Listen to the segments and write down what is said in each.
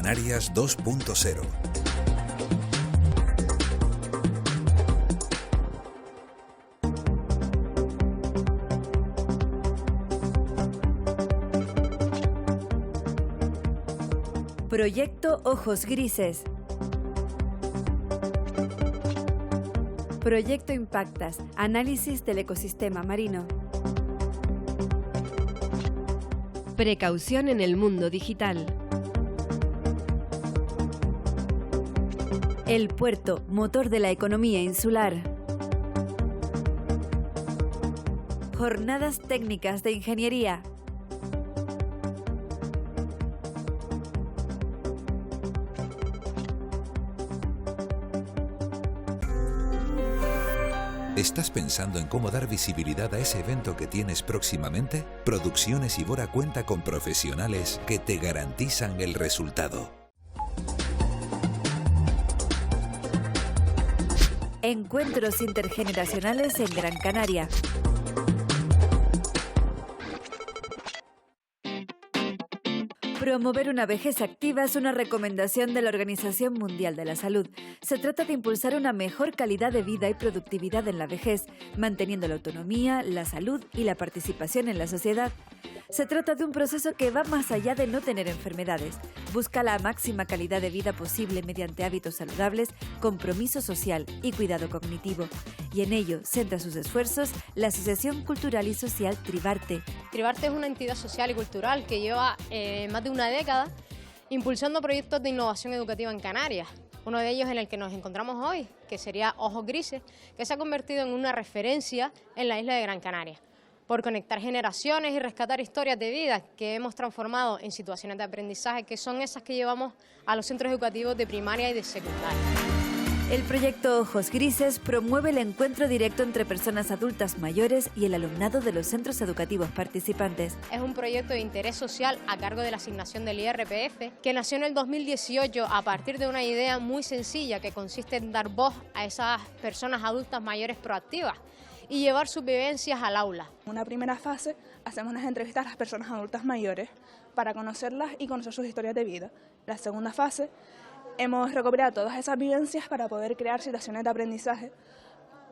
Canarias 2.0. Proyecto Ojos Grises. Proyecto Impactas, análisis del ecosistema marino. Precaución en el mundo digital. El puerto, motor de la economía insular. Jornadas técnicas de ingeniería. ¿Estás pensando en cómo dar visibilidad a ese evento que tienes próximamente? Producciones Ibora cuenta con profesionales que te garantizan el resultado. Encuentros intergeneracionales en Gran Canaria. Promover una vejez activa es una recomendación de la Organización Mundial de la Salud. Se trata de impulsar una mejor calidad de vida y productividad en la vejez, manteniendo la autonomía, la salud y la participación en la sociedad. Se trata de un proceso que va más allá de no tener enfermedades. Busca la máxima calidad de vida posible mediante hábitos saludables, compromiso social y cuidado cognitivo. Y en ello centra sus esfuerzos la Asociación Cultural y Social Tribarte. Tribarte es una entidad social y cultural que lleva más de una década impulsando proyectos de innovación educativa en Canarias. Uno de ellos en el que nos encontramos hoy, que sería Ojos Grises, que se ha convertido en una referencia en la isla de Gran Canaria, por conectar generaciones y rescatar historias de vida que hemos transformado en situaciones de aprendizaje, que son esas que llevamos a los centros educativos de primaria y de secundaria. El proyecto Ojos Grises promueve el encuentro directo entre personas adultas mayores y el alumnado de los centros educativos participantes. Es un proyecto de interés social a cargo de la asignación del IRPF, que nació en el 2018 a partir de una idea muy sencilla que consiste en dar voz a esas personas adultas mayores proactivas y llevar sus vivencias al aula. En una primera fase hacemos unas entrevistas a las personas adultas mayores para conocerlas y conocer sus historias de vida. La segunda fase hemos recopilado todas esas vivencias para poder crear situaciones de aprendizaje,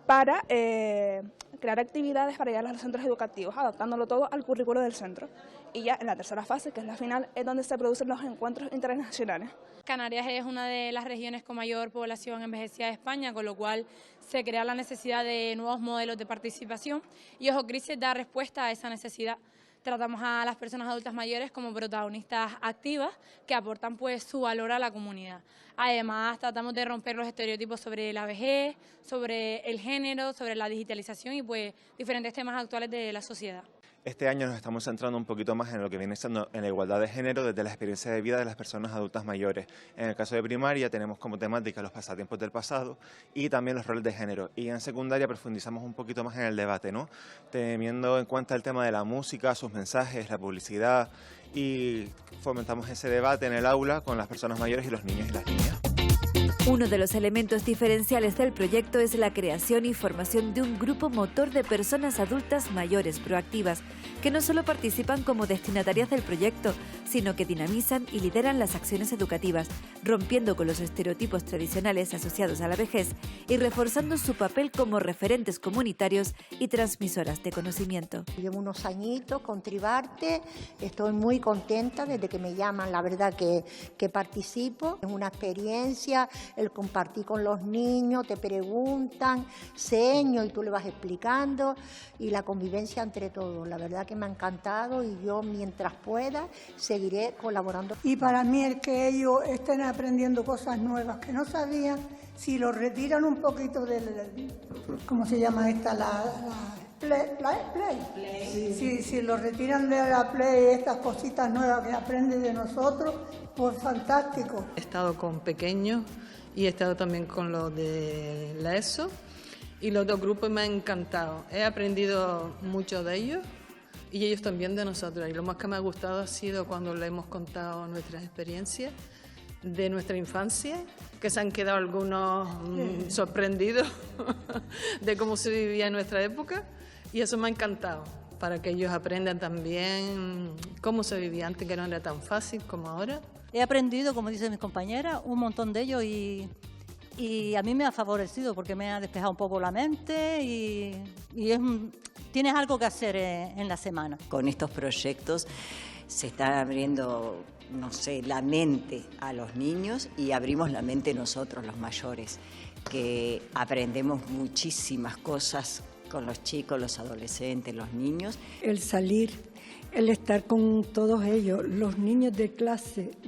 para crear actividades para llevarlas a los centros educativos, adaptándolo todo al currículo del centro. Y ya en la tercera fase, que es la final, es donde se producen los encuentros internacionales. Canarias es una de las regiones con mayor población envejecida de España, con lo cual se crea la necesidad de nuevos modelos de participación y Ojos Grises da respuesta a esa necesidad. Tratamos a las personas adultas mayores como protagonistas activas que aportan pues su valor a la comunidad. Además, tratamos de romper los estereotipos sobre la vejez, sobre el género, sobre la digitalización y pues diferentes temas actuales de la sociedad. Este año nos estamos centrando un poquito más en lo que viene siendo en la igualdad de género desde la experiencia de vida de las personas adultas mayores. En el caso de primaria tenemos como temática los pasatiempos del pasado y también los roles de género. Y en secundaria profundizamos un poquito más en el debate, ¿no? Teniendo en cuenta el tema de la música, sus mensajes, la publicidad y fomentamos ese debate en el aula con las personas mayores y los niños y las niñas. Uno de los elementos diferenciales del proyecto es la creación y formación de un grupo motor de personas adultas mayores proactivas, que no solo participan como destinatarias del proyecto, sino que dinamizan y lideran las acciones educativas, rompiendo con los estereotipos tradicionales asociados a la vejez y reforzando su papel como referentes comunitarios y transmisoras de conocimiento. Llevo unos añitos con Tribarte, estoy muy contenta desde que me llaman, la verdad que participo. Es una experiencia, el compartir con los niños, te preguntan, seño y tú le vas explicando y la convivencia entre todos. La verdad que me ha encantado y yo mientras pueda seguiré colaborando. Y para mí el que ellos estén aprendiendo cosas nuevas que no sabían, si lo retiran un poquito del ¿cómo se llama esta? Play. Si lo retiran de la Play, estas cositas nuevas que aprenden de nosotros, pues fantástico. He estado con pequeños y he estado también con los de la ESO y los dos grupos me han encantado. He aprendido mucho de ellos y ellos también de nosotros. Y lo más que me ha gustado ha sido cuando les hemos contado nuestras experiencias de nuestra infancia, que se han quedado algunos sorprendidos de cómo se vivía en nuestra época y eso me ha encantado, para que ellos aprendan también cómo se vivía antes, que no era tan fácil como ahora. He aprendido, como dicen mis compañeras, un montón de ellos y a mí me ha favorecido porque me ha despejado un poco la mente y tienes algo que hacer en la semana. Con estos proyectos se está abriendo, no sé, la mente a los niños y abrimos la mente nosotros, los mayores, que aprendemos muchísimas cosas con los chicos, los adolescentes, los niños. El salir, el estar con todos ellos, los niños de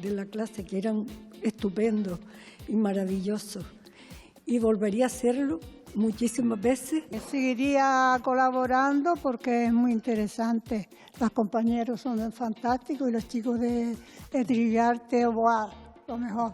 la clase que eran estupendos y maravillosos. Y volvería a hacerlo muchísimas veces. Seguiría colaborando porque es muy interesante. Los compañeros son fantásticos y los chicos de Triviarte, ¡wow!, lo mejor.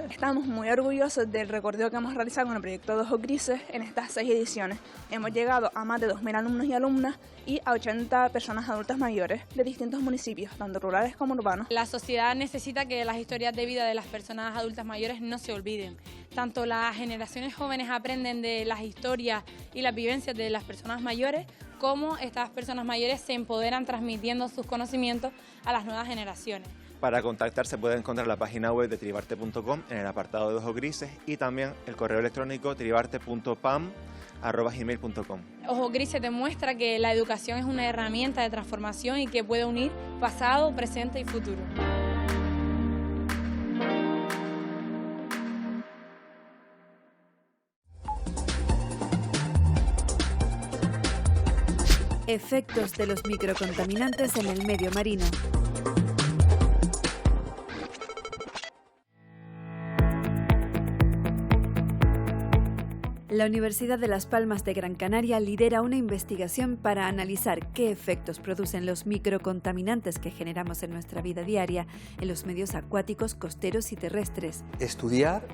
Estamos muy orgullosos del recorrido que hemos realizado con el proyecto de Ojos Grises en estas 6 ediciones. Hemos llegado a más de 2.000 alumnos y alumnas y a 80 personas adultas mayores de distintos municipios, tanto rurales como urbanos. La sociedad necesita que las historias de vida de las personas adultas mayores no se olviden. Tanto las generaciones jóvenes aprenden de las historias y las vivencias de las personas mayores, como estas personas mayores se empoderan transmitiendo sus conocimientos a las nuevas generaciones. Para contactar se puede encontrar la página web de tribarte.com en el apartado de Ojos Grises y también el correo electrónico tribarte.pam@gmail.com. Ojos Grises demuestra que la educación es una herramienta de transformación y que puede unir pasado, presente y futuro. Efectos de los microcontaminantes en el medio marino. La Universidad de Las Palmas de Gran Canaria lidera una investigación para analizar qué efectos producen los microcontaminantes que generamos en nuestra vida diaria en los medios acuáticos, costeros y terrestres. Estudiar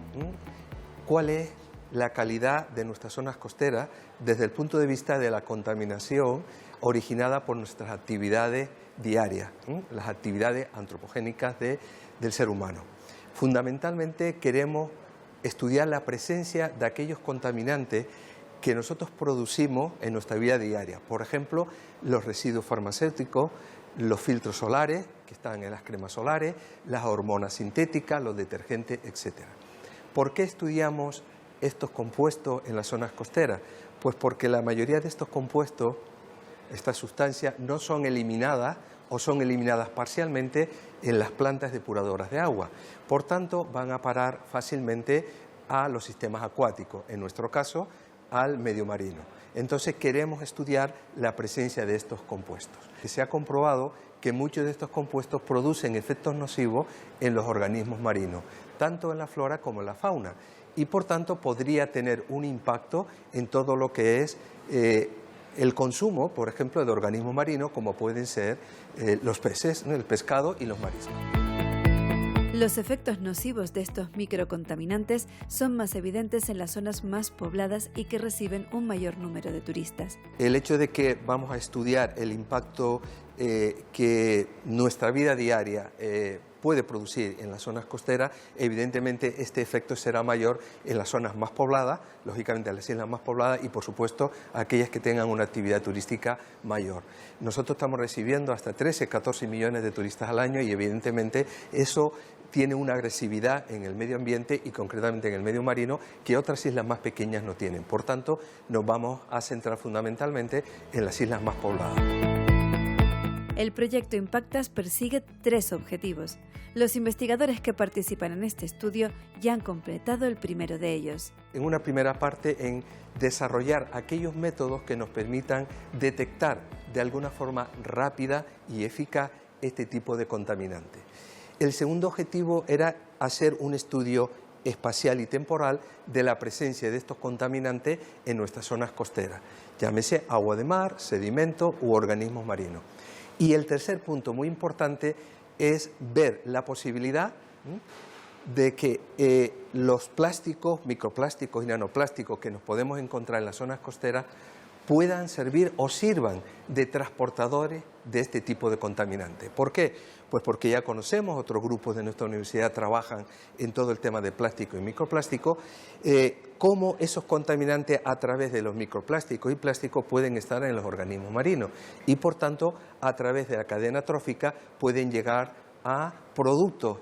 cuál es la calidad de nuestras zonas costeras desde el punto de vista de la contaminación originada por nuestras actividades diarias, las actividades antropogénicas del ser humano. Fundamentalmente queremos estudiar la presencia de aquellos contaminantes que nosotros producimos en nuestra vida diaria. Por ejemplo, los residuos farmacéuticos, los filtros solares que están en las cremas solares, las hormonas sintéticas, los detergentes, etc. ¿Por qué estudiamos estos compuestos en las zonas costeras? Pues porque la mayoría de estos compuestos, estas sustancias, no son eliminadas o son eliminadas parcialmente en las plantas depuradoras de agua. Por tanto, van a parar fácilmente a los sistemas acuáticos, en nuestro caso, al medio marino. Entonces, queremos estudiar la presencia de estos compuestos. Se ha comprobado que muchos de estos compuestos producen efectos nocivos en los organismos marinos, tanto en la flora como en la fauna, y por tanto podría tener un impacto en todo lo que es el consumo, por ejemplo, de organismos marinos, como pueden ser los peces, el pescado y los mariscos. Los efectos nocivos de estos microcontaminantes son más evidentes en las zonas más pobladas y que reciben un mayor número de turistas. El hecho de que vamos a estudiar el impacto que nuestra vida diaria puede producir en las zonas costeras, evidentemente este efecto será mayor en las zonas más pobladas, lógicamente en las islas más pobladas y por supuesto aquellas que tengan una actividad turística mayor. Nosotros estamos recibiendo hasta 13-14 millones de turistas al año y evidentemente eso tiene una agresividad en el medio ambiente y concretamente en el medio marino que otras islas más pequeñas no tienen. Por tanto, nos vamos a centrar fundamentalmente en las islas más pobladas. El proyecto Impactas persigue 3 objetivos. Los investigadores que participan en este estudio ya han completado el primero de ellos. En una primera parte, en desarrollar aquellos métodos que nos permitan detectar de alguna forma rápida y eficaz este tipo de contaminante. El segundo objetivo era hacer un estudio espacial y temporal de la presencia de estos contaminantes en nuestras zonas costeras, llámese agua de mar, sedimento u organismos marinos. Y el tercer punto muy importante es ver la posibilidad de que los plásticos, microplásticos y nanoplásticos que nos podemos encontrar en las zonas costeras puedan servir o sirvan de transportadores de este tipo de contaminantes. ¿Por qué? Pues porque ya conocemos, otros grupos de nuestra universidad trabajan en todo el tema de plástico y microplástico, cómo esos contaminantes a través de los microplásticos y plásticos pueden estar en los organismos marinos y por tanto a través de la cadena trófica pueden llegar a productos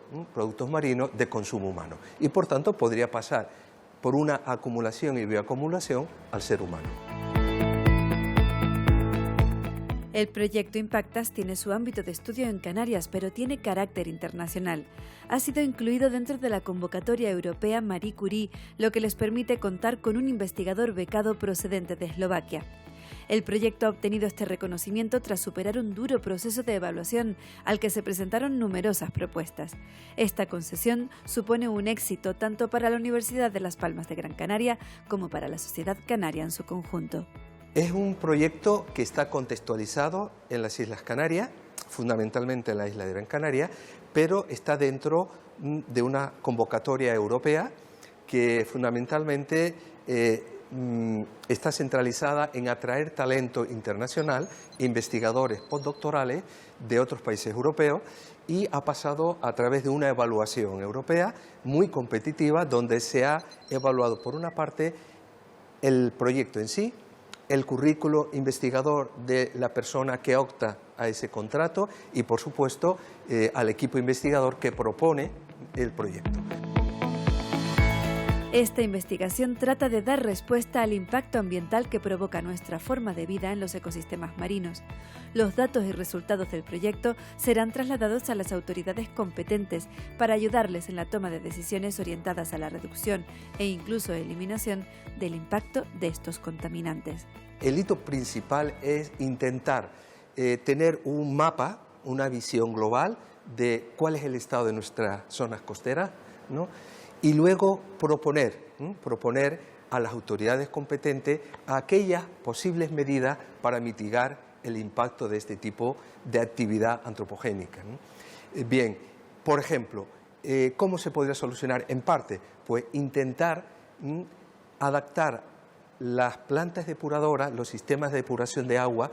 marinos de consumo humano y por tanto podría pasar por una acumulación y bioacumulación al ser humano. El proyecto Impactas tiene su ámbito de estudio en Canarias, pero tiene carácter internacional. Ha sido incluido dentro de la convocatoria europea Marie Curie, lo que les permite contar con un investigador becado procedente de Eslovaquia. El proyecto ha obtenido este reconocimiento tras superar un duro proceso de evaluación al que se presentaron numerosas propuestas. Esta concesión supone un éxito tanto para la Universidad de Las Palmas de Gran Canaria como para la sociedad canaria en su conjunto. Es un proyecto que está contextualizado en las Islas Canarias, fundamentalmente en la isla de Gran Canaria, pero está dentro de una convocatoria europea que fundamentalmente está centralizada en atraer talento internacional, investigadores postdoctorales de otros países europeos, y ha pasado a través de una evaluación europea muy competitiva donde se ha evaluado por una parte el proyecto en sí, el currículo investigador de la persona que opta a ese contrato y, por supuesto, al equipo investigador que propone el proyecto. Esta investigación trata de dar respuesta al impacto ambiental que provoca nuestra forma de vida en los ecosistemas marinos. Los datos y resultados del proyecto serán trasladados a las autoridades competentes para ayudarles en la toma de decisiones orientadas a la reducción e incluso eliminación del impacto de estos contaminantes. El hito principal es intentar tener un mapa, una visión global de cuál es el estado de nuestras zonas costeras, ¿no? Y luego proponer a las autoridades competentes aquellas posibles medidas para mitigar el impacto de este tipo de actividad antropogénica, ¿no? Bien, por ejemplo, ¿cómo se podría solucionar? En parte, pues intentar adaptar las plantas depuradoras, los sistemas de depuración de agua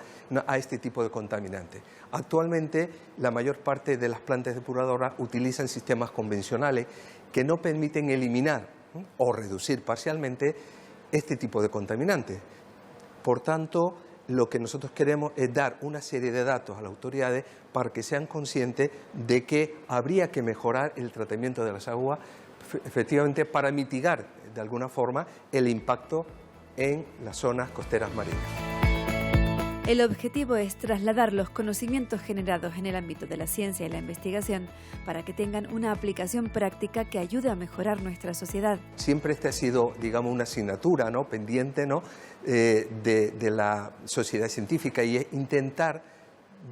a este tipo de contaminantes. Actualmente, la mayor parte de las plantas depuradoras utilizan sistemas convencionales que no permiten eliminar o reducir parcialmente este tipo de contaminantes. Por tanto, lo que nosotros queremos es dar una serie de datos a las autoridades para que sean conscientes de que habría que mejorar el tratamiento de las aguas, efectivamente, para mitigar de alguna forma el impacto en las zonas costeras marinas. El objetivo es trasladar los conocimientos generados en el ámbito de la ciencia y la investigación para que tengan una aplicación práctica que ayude a mejorar nuestra sociedad. Siempre ha sido, digamos, una asignatura, ¿no?, pendiente, ¿no?, de la sociedad científica, y es intentar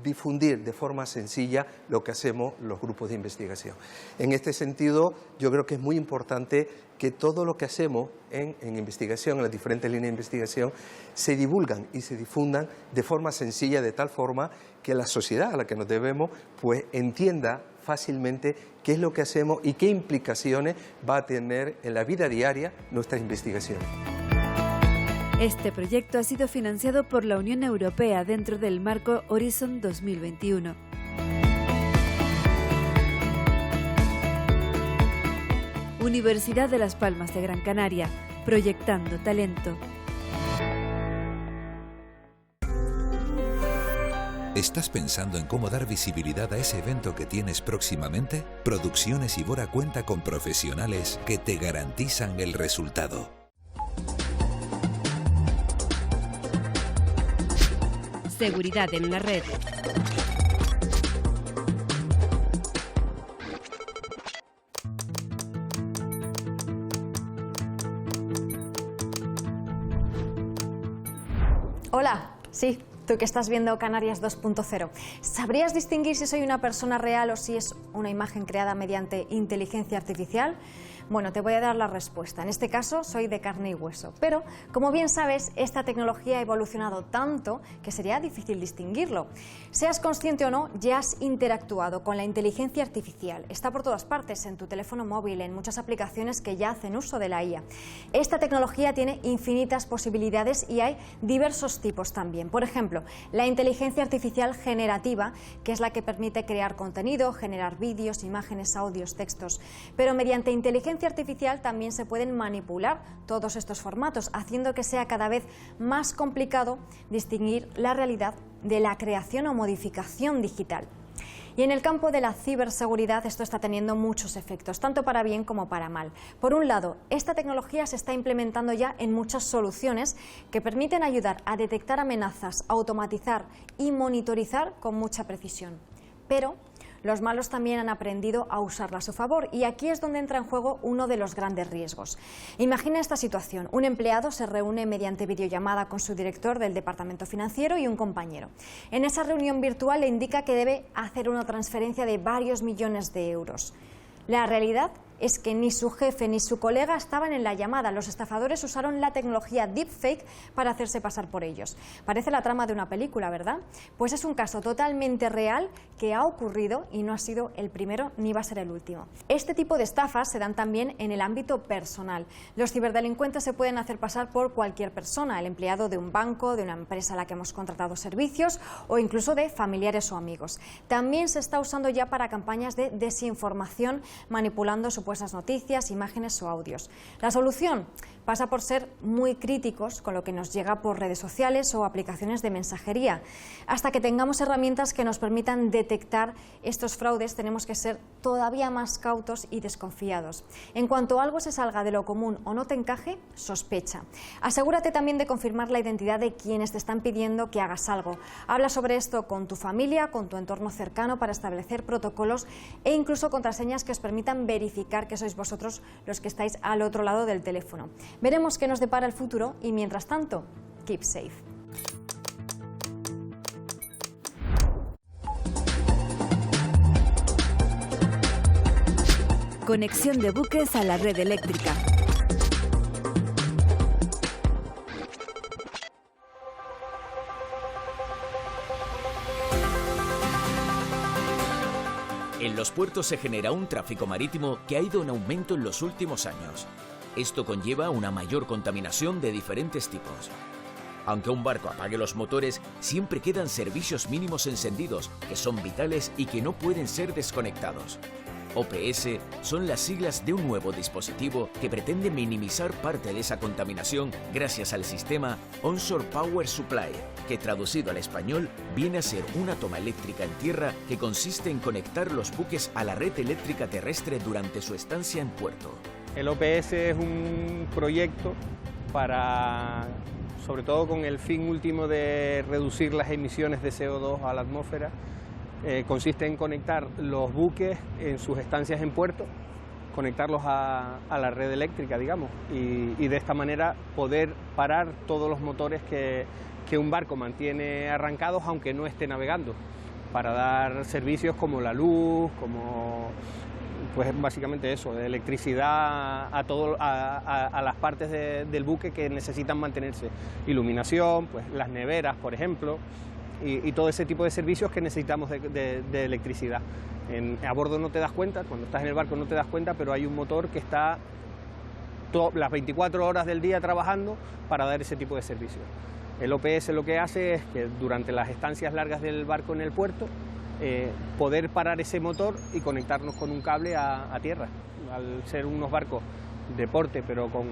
difundir de forma sencilla lo que hacemos los grupos de investigación. En este sentido, yo creo que es muy importante que todo lo que hacemos en investigación, en las diferentes líneas de investigación, se divulgan y se difundan de forma sencilla, de tal forma que la sociedad a la que nos debemos pues entienda fácilmente qué es lo que hacemos y qué implicaciones va a tener en la vida diaria nuestras investigaciones. Este proyecto ha sido financiado por la Unión Europea dentro del marco Horizon 2021. Universidad de Las Palmas de Gran Canaria, proyectando talento. ¿Estás pensando en cómo dar visibilidad a ese evento que tienes próximamente? Producciones Ibora cuenta con profesionales que te garantizan el resultado. Seguridad en la red. Hola, sí, tú que estás viendo Canarias 2.0. ¿Sabrías distinguir si soy una persona real o si es una imagen creada mediante inteligencia artificial? Bueno, te voy a dar la respuesta. En este caso, soy de carne y hueso. Pero, como bien sabes, esta tecnología ha evolucionado tanto que sería difícil distinguirlo. Seas consciente o no, ya has interactuado con la inteligencia artificial. Está por todas partes, en tu teléfono móvil, en muchas aplicaciones que ya hacen uso de la IA. Esta tecnología tiene infinitas posibilidades y hay diversos tipos también. Por ejemplo, la inteligencia artificial generativa, que es la que permite crear contenido, generar vídeos, imágenes, audios, textos. Pero mediante inteligencia artificial también se pueden manipular todos estos formatos, haciendo que sea cada vez más complicado distinguir la realidad de la creación o modificación digital. Y en el campo de la ciberseguridad esto está teniendo muchos efectos, tanto para bien como para mal. Por un lado, esta tecnología se está implementando ya en muchas soluciones que permiten ayudar a detectar amenazas, automatizar y monitorizar con mucha precisión. Pero los malos también han aprendido a usarla a su favor y aquí es donde entra en juego uno de los grandes riesgos. Imagina esta situación. Un empleado se reúne mediante videollamada con su director del departamento financiero y un compañero. En esa reunión virtual le indica que debe hacer una transferencia de varios millones de euros. La realidad es que ni su jefe ni su colega estaban en la llamada. Los estafadores usaron la tecnología deepfake para hacerse pasar por ellos. Parece la trama de una película, ¿verdad? Pues es un caso totalmente real que ha ocurrido y no ha sido el primero ni va a ser el último. Este tipo de estafas se dan también en el ámbito personal. Los ciberdelincuentes se pueden hacer pasar por cualquier persona, el empleado de un banco, de una empresa a la que hemos contratado servicios o incluso de familiares o amigos. También se está usando ya para campañas de desinformación, manipulando supuestamente noticias, imágenes o audios. La solución pasa por ser muy críticos con lo que nos llega por redes sociales o aplicaciones de mensajería. Hasta que tengamos herramientas que nos permitan detectar estos fraudes, tenemos que ser todavía más cautos y desconfiados. En cuanto algo se salga de lo común o no te encaje, sospecha. Asegúrate también de confirmar la identidad de quienes te están pidiendo que hagas algo. Habla sobre esto con tu familia, con tu entorno cercano para establecer protocolos e incluso contraseñas que os permitan verificar que sois vosotros los que estáis al otro lado del teléfono. Veremos qué nos depara el futuro y mientras tanto, keep safe. Conexión de buques a la red eléctrica. En los puertos se genera un tráfico marítimo que ha ido en aumento en los últimos años. Esto conlleva una mayor contaminación de diferentes tipos. Aunque un barco apague los motores, siempre quedan servicios mínimos encendidos que son vitales y que no pueden ser desconectados. OPS son las siglas de un nuevo dispositivo que pretende minimizar parte de esa contaminación gracias al sistema Onshore Power Supply, que traducido al español viene a ser una toma eléctrica en tierra que consiste en conectar los buques a la red eléctrica terrestre durante su estancia en puerto. El OPS es un proyecto para, sobre todo con el fin último de reducir las emisiones de CO2 a la atmósfera. Consiste en conectar los buques en sus estancias en puerto, conectarlos a la red eléctrica, digamos, y de esta manera poder parar todos los motores que un barco mantiene arrancados aunque no esté navegando, para dar servicios como la luz, como pues básicamente eso, de electricidad a las partes del buque que necesitan mantenerse, iluminación, pues las neveras, por ejemplo, y todo ese tipo de servicios que necesitamos de electricidad. A bordo no te das cuenta, cuando estás en el barco no te das cuenta, pero hay un motor que está las 24 horas del día trabajando para dar ese tipo de servicios. El OPS lo que hace es que durante las estancias largas del barco en el puerto, poder parar ese motor y conectarnos con un cable a tierra. Al ser unos barcos de porte, pero con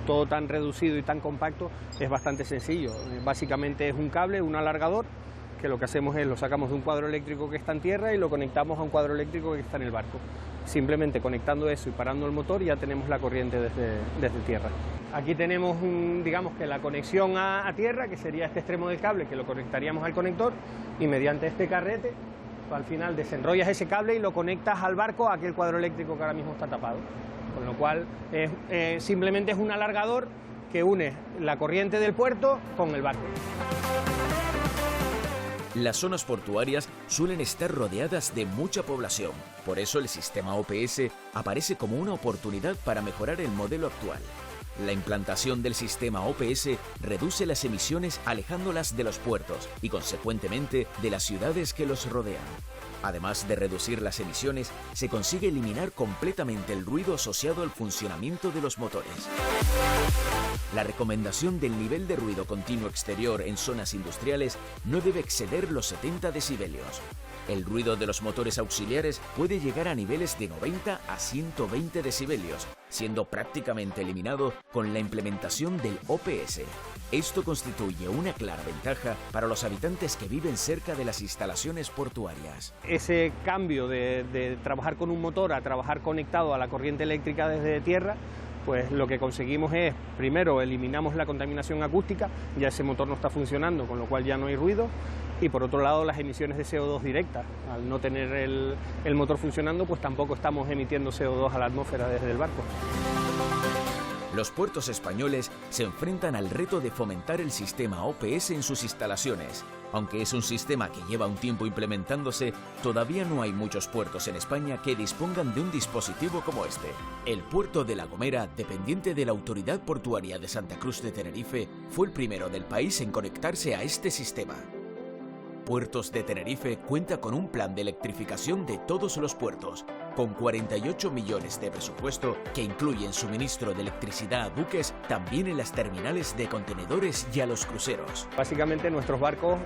todo tan reducido y tan compacto, es bastante sencillo. Básicamente es un cable, un alargador, que lo que hacemos es lo sacamos de un cuadro eléctrico que está en tierra y lo conectamos a un cuadro eléctrico que está en el barco. Simplemente conectando eso y parando el motor ya tenemos la corriente desde tierra. Aquí tenemos, digamos que la conexión a tierra, que sería este extremo del cable, que lo conectaríamos al conector, y mediante este carrete, al final desenrollas ese cable y lo conectas al barco, a aquel cuadro eléctrico que ahora mismo está tapado. Con lo cual simplemente es un alargador que une la corriente del puerto con el barco. Las zonas portuarias suelen estar rodeadas de mucha población, por eso el sistema OPS aparece como una oportunidad para mejorar el modelo actual. La implantación del sistema OPS reduce las emisiones alejándolas de los puertos y, consecuentemente, de las ciudades que los rodean. Además de reducir las emisiones, se consigue eliminar completamente el ruido asociado al funcionamiento de los motores. La recomendación del nivel de ruido continuo exterior en zonas industriales no debe exceder los 70 decibelios. El ruido de los motores auxiliares puede llegar a niveles de 90 a 120 decibelios, siendo prácticamente eliminado con la implementación del OPS. Esto constituye una clara ventaja para los habitantes que viven cerca de las instalaciones portuarias. Ese cambio de trabajar con un motor a trabajar conectado a la corriente eléctrica desde tierra, pues lo que conseguimos es, primero, eliminamos la contaminación acústica, ya ese motor no está funcionando, con lo cual ya no hay ruido, y por otro lado las emisiones de CO2 directas. Al no tener el motor funcionando, pues tampoco estamos emitiendo CO2 a la atmósfera desde el barco. Los puertos españoles se enfrentan al reto de fomentar el sistema OPS en sus instalaciones. Aunque es un sistema que lleva un tiempo implementándose, todavía no hay muchos puertos en España que dispongan de un dispositivo como este. El puerto de La Gomera, dependiente de la Autoridad Portuaria de Santa Cruz de Tenerife, fue el primero del país en conectarse a este sistema. Puertos de Tenerife cuenta con un plan de electrificación de todos los puertos, con 48 millones de presupuesto que incluyen suministro de electricidad a buques, también en las terminales de contenedores y a los cruceros. Básicamente nuestros barcos,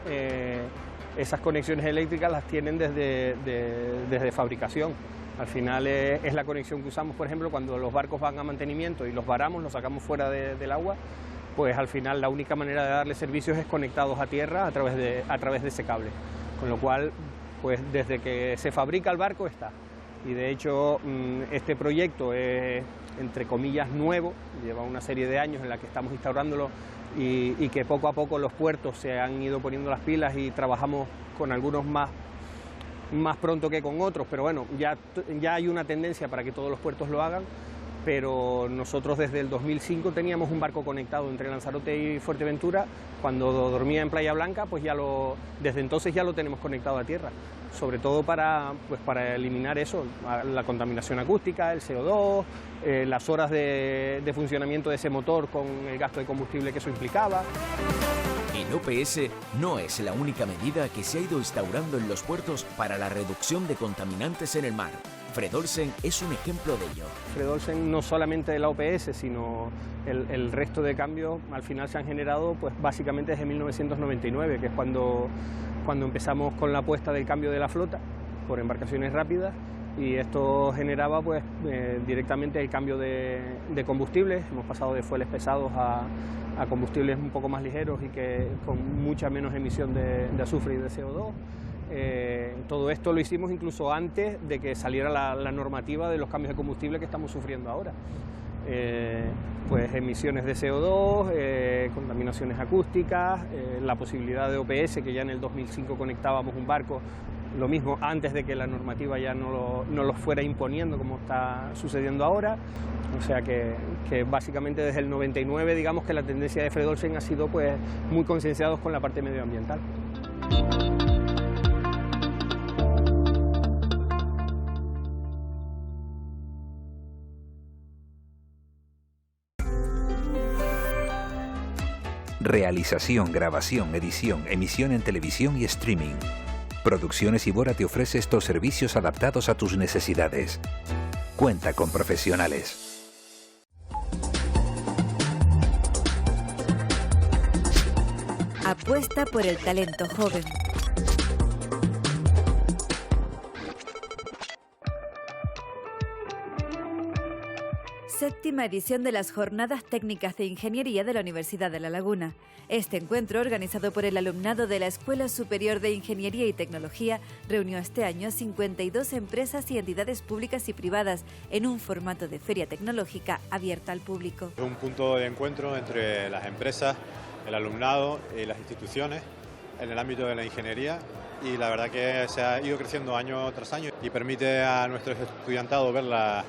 esas conexiones eléctricas las tienen desde fabricación. Al final es la conexión que usamos, por ejemplo, cuando los barcos van a mantenimiento y los varamos, los sacamos fuera del agua, pues al final la única manera de darle servicios es conectados a tierra a través de ese cable. Con lo cual, pues desde que se fabrica el barco está. Y de hecho este proyecto es, entre comillas, nuevo, lleva una serie de años en la que estamos instaurándolo y que poco a poco los puertos se han ido poniendo las pilas y trabajamos con algunos más pronto que con otros, pero bueno, ya hay una tendencia para que todos los puertos lo hagan. Pero nosotros desde el 2005 teníamos un barco conectado entre Lanzarote y Fuerteventura. Cuando dormía en Playa Blanca, pues desde entonces ya lo tenemos conectado a tierra, sobre todo para eliminar eso, la contaminación acústica, el CO2, las horas de funcionamiento de ese motor con el gasto de combustible que eso implicaba. El OPS no es la única medida que se ha ido instaurando en los puertos para la reducción de contaminantes en el mar. Fred Olsen es un ejemplo de ello. Fred Olsen, no solamente de la OPS, sino el resto de cambios, al final se han generado pues básicamente desde 1999, que es cuando empezamos con la apuesta del cambio de la flota por embarcaciones rápidas, y esto generaba pues directamente el cambio de combustibles. Hemos pasado de fueles pesados a combustibles un poco más ligeros y que con mucha menos emisión de azufre y de CO2. Todo esto lo hicimos incluso antes de que saliera la normativa de los cambios de combustible que estamos sufriendo ahora. Pues emisiones de CO2, contaminaciones acústicas, la posibilidad de OPS, que ya en el 2005 conectábamos un barco, lo mismo antes de que la normativa ya no lo fuera imponiendo como está sucediendo ahora. O sea que básicamente desde el 99 digamos que la tendencia de Fred Olsen ha sido pues muy concienciados con la parte medioambiental. Realización, grabación, edición, emisión en televisión y streaming. Producciones Ibora te ofrece estos servicios adaptados a tus necesidades. Cuenta con profesionales. Apuesta por el talento joven. Séptima edición de las Jornadas Técnicas de Ingeniería de la Universidad de La Laguna. Este encuentro, organizado por el alumnado de la Escuela Superior de Ingeniería y Tecnología, reunió este año a 52 empresas y entidades públicas y privadas en un formato de feria tecnológica abierta al público. Es un punto de encuentro entre las empresas, el alumnado y las instituciones en el ámbito de la ingeniería, y la verdad que se ha ido creciendo año tras año y permite a nuestro estudiantado ver las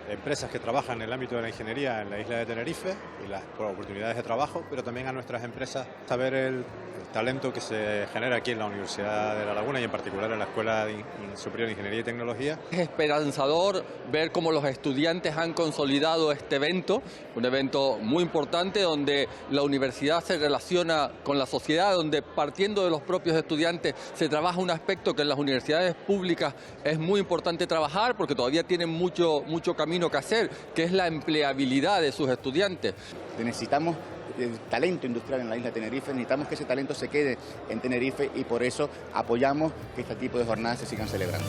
empresas que trabajan en el ámbito de la ingeniería en la isla de Tenerife y las oportunidades de trabajo, pero también a nuestras empresas saber el talento que se genera aquí en la Universidad de La Laguna y en particular en la Escuela Superior de Ingeniería y Tecnología. Es esperanzador ver cómo los estudiantes han consolidado este evento, un evento muy importante donde la universidad se relaciona con la sociedad, donde partiendo de los propios estudiantes se trabaja un aspecto que en las universidades públicas es muy importante trabajar porque todavía tienen mucho camino que hacer, que es la empleabilidad de sus estudiantes. Necesitamos el talento industrial en la isla de Tenerife, necesitamos que ese talento se quede en Tenerife y por eso apoyamos que este tipo de jornadas se sigan celebrando.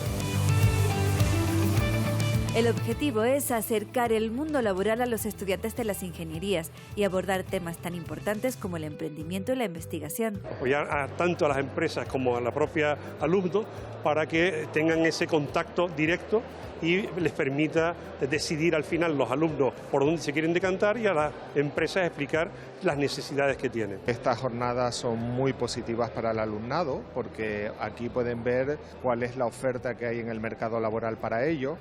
El objetivo es acercar el mundo laboral a los estudiantes de las ingenierías y abordar temas tan importantes como el emprendimiento y la investigación. Apoyar tanto a las empresas como a la propia alumno para que tengan ese contacto directo y les permita decidir al final los alumnos por dónde se quieren decantar y a las empresas explicar las necesidades que tienen. Estas jornadas son muy positivas para el alumnado porque aquí pueden ver cuál es la oferta que hay en el mercado laboral para ellos,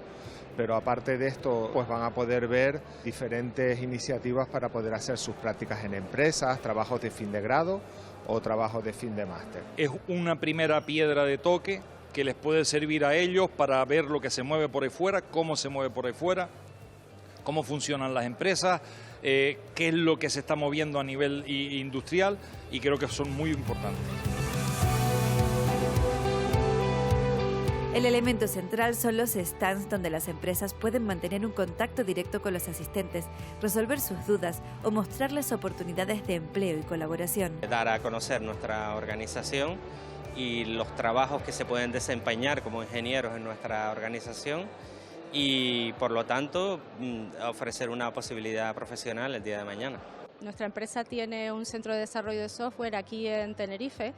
pero aparte de esto pues van a poder ver diferentes iniciativas para poder hacer sus prácticas en empresas, trabajos de fin de grado o trabajos de fin de máster. Es una primera piedra de toque que les puede servir a ellos para ver lo que se mueve por ahí fuera, cómo se mueve por ahí fuera, cómo funcionan las empresas, qué es lo que se está moviendo a nivel industrial, y creo que son muy importantes. El elemento central son los stands donde las empresas pueden mantener un contacto directo con los asistentes, resolver sus dudas o mostrarles oportunidades de empleo y colaboración. Dar a conocer nuestra organización y los trabajos que se pueden desempeñar como ingenieros en nuestra organización y, por lo tanto, ofrecer una posibilidad profesional el día de mañana. Nuestra empresa tiene un centro de desarrollo de software aquí en Tenerife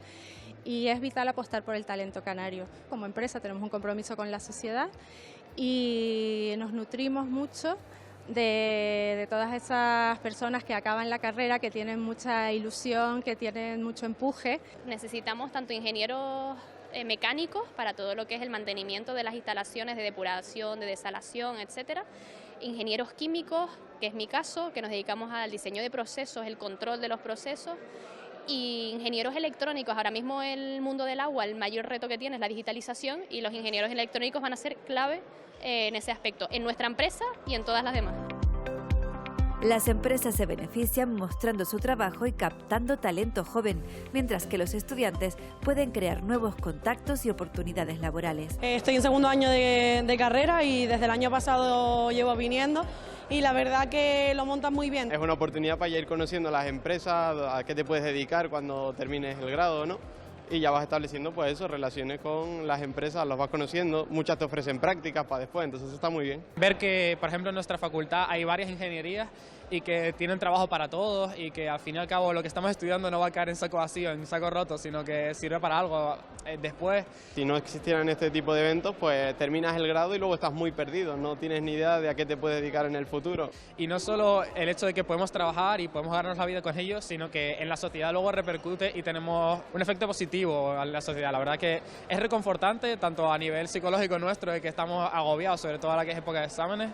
y es vital apostar por el talento canario. Como empresa tenemos un compromiso con la sociedad y nos nutrimos mucho de todas esas personas que acaban la carrera, que tienen mucha ilusión, que tienen mucho empuje. Necesitamos tanto ingenieros mecánicos para todo lo que es el mantenimiento de las instalaciones de depuración, de desalación, etcétera. Ingenieros químicos, que es mi caso, que nos dedicamos al diseño de procesos, el control de los procesos. Y ingenieros electrónicos. Ahora mismo el mundo del agua, el mayor reto que tiene es la digitalización, y los ingenieros electrónicos van a ser clave en ese aspecto, en nuestra empresa y en todas las demás. Las empresas se benefician mostrando su trabajo y captando talento joven, mientras que los estudiantes pueden crear nuevos contactos y oportunidades laborales. Estoy en segundo año de carrera y desde el año pasado llevo viniendo y la verdad que lo montan muy bien. Es una oportunidad para ir conociendo las empresas, a qué te puedes dedicar cuando termines el grado, ¿no? Y ya vas estableciendo pues eso, relaciones con las empresas, los vas conociendo, muchas te ofrecen prácticas para después, entonces está muy bien. Ver que, por ejemplo, en nuestra facultad hay varias ingenierías y que tienen trabajo para todos y que al fin y al cabo lo que estamos estudiando no va a caer en saco vacío, en saco roto, sino que sirve para algo después. Si no existieran este tipo de eventos, pues terminas el grado y luego estás muy perdido, no tienes ni idea de a qué te puedes dedicar en el futuro. Y no solo el hecho de que podemos trabajar y podemos ganarnos la vida con ellos, sino que en la sociedad luego repercute y tenemos un efecto positivo en la sociedad. La verdad que es reconfortante, tanto a nivel psicológico nuestro, de que estamos agobiados, sobre todo a la que es época de exámenes,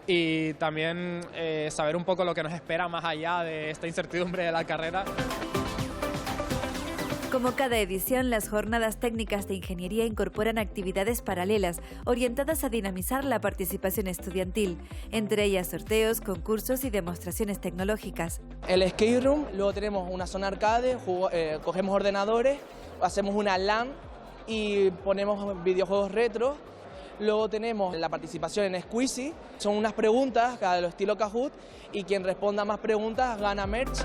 y también saber un poco lo que nos espera más allá de esta incertidumbre de la carrera. Como cada edición, las jornadas técnicas de ingeniería incorporan actividades paralelas orientadas a dinamizar la participación estudiantil, entre ellas sorteos, concursos y demostraciones tecnológicas. El skate room, luego tenemos una zona arcade, cogemos ordenadores, hacemos una LAN y ponemos videojuegos retro. Luego tenemos la participación en Squeezy, son unas preguntas a lo estilo Kahoot y quien responda más preguntas gana merch.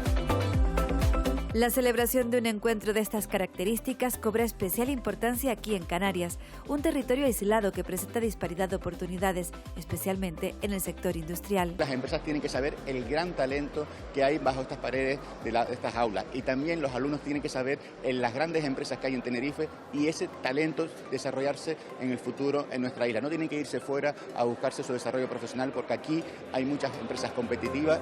La celebración de un encuentro de estas características cobra especial importancia aquí en Canarias, un territorio aislado que presenta disparidad de oportunidades, especialmente en el sector industrial. Las empresas tienen que saber el gran talento que hay bajo estas paredes de estas aulas, y también los alumnos tienen que saber en las grandes empresas que hay en Tenerife y ese talento desarrollarse en el futuro en nuestra isla. No tienen que irse fuera a buscarse su desarrollo profesional porque aquí hay muchas empresas competitivas.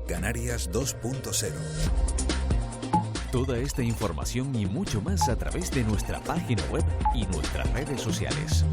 Canarias 2.0. Toda esta información y mucho más a través de nuestra página web y nuestras redes sociales.